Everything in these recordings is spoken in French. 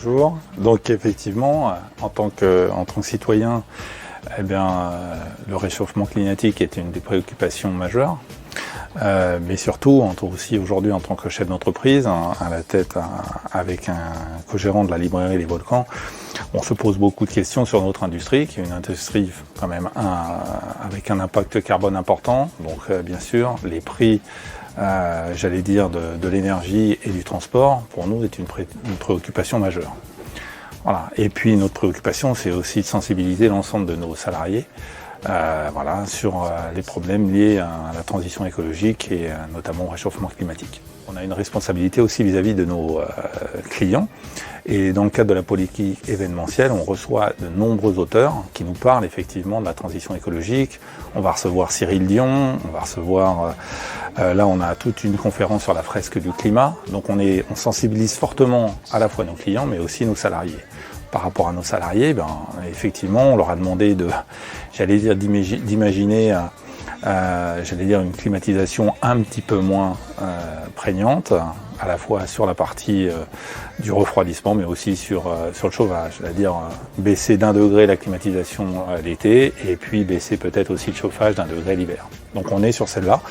Bonjour. Donc effectivement, en tant que citoyen, le réchauffement climatique est une des préoccupations majeures. Mais surtout, aussi aujourd'hui en tant que chef d'entreprise, à la tête avec un co-gérant de la librairie Les Volcans, on se pose beaucoup de questions sur notre industrie, qui est une industrie quand même avec un impact carbone important. Donc bien sûr, les prix, de l'énergie et du transport, pour nous, est une préoccupation majeure. Voilà. Et puis notre préoccupation, c'est aussi de sensibiliser l'ensemble de nos salariés sur les problèmes liés à la transition écologique et notamment au réchauffement climatique. On a une responsabilité aussi vis-à-vis de nos clients. Et dans le cadre de la politique événementielle, on reçoit de nombreux auteurs qui nous parlent effectivement de la transition écologique. On va recevoir Cyril Dion, on va recevoir... là, on a toute une conférence sur la fresque du climat. Donc on sensibilise fortement à la fois nos clients, mais aussi nos salariés. Par rapport à nos salariés, effectivement, on leur a demandé d'imaginer une climatisation un petit peu moins prégnante, à la fois sur la partie du refroidissement, mais aussi sur le chauffage, c'est-à-dire baisser d'1 degré la climatisation l'été, et puis baisser peut-être aussi le chauffage d'1 degré l'hiver. Donc on est sur celle-là,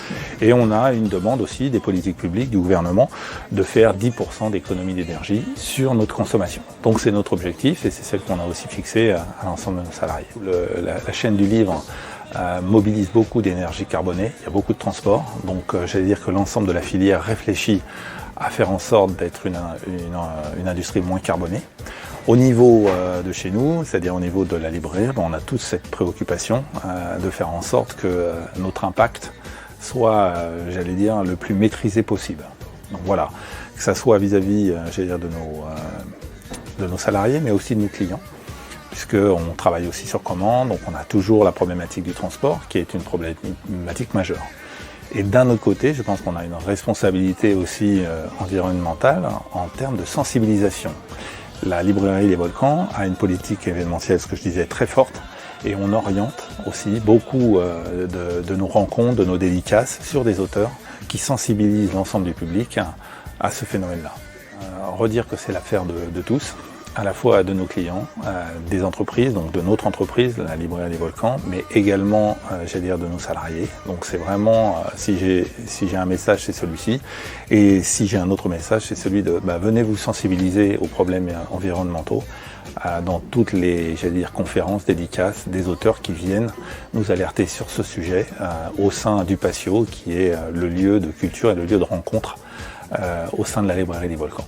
et on a une demande aussi des politiques publiques, du gouvernement, de faire 10% d'économie d'énergie sur notre consommation. Donc c'est notre objectif, et c'est celle qu'on a aussi fixée à l'ensemble de nos salariés. La chaîne du livre mobilise beaucoup d'énergie carbonée, il y a beaucoup de transport, donc que l'ensemble de la filière réfléchit à faire en sorte d'être une industrie moins carbonée. Au niveau de chez nous, c'est-à-dire au niveau de la librairie, on a tous cette préoccupation de faire en sorte que notre impact soit, le plus maîtrisé possible. Donc voilà, que ça soit vis-à-vis, de nos salariés, mais aussi de nos clients, puisqu'on travaille aussi sur commande, donc on a toujours la problématique du transport, qui est une problématique majeure. Et d'un autre côté, je pense qu'on a une responsabilité aussi environnementale en termes de sensibilisation. La librairie Les Volcans a une politique événementielle, ce que je disais, très forte, et on oriente aussi beaucoup de nos rencontres, de nos dédicaces sur des auteurs qui sensibilisent l'ensemble du public à ce phénomène-là. Redire que c'est l'affaire de tous, à la fois de nos clients, des entreprises, donc de notre entreprise, la librairie Les Volcans, mais également, de nos salariés. Donc c'est vraiment, si j'ai un message, c'est celui-ci. Et si j'ai un autre message, c'est celui de venez vous sensibiliser aux problèmes environnementaux dans toutes les, conférences, dédicaces des auteurs qui viennent nous alerter sur ce sujet au sein du Patio, qui est le lieu de culture et le lieu de rencontre au sein de la librairie Les Volcans.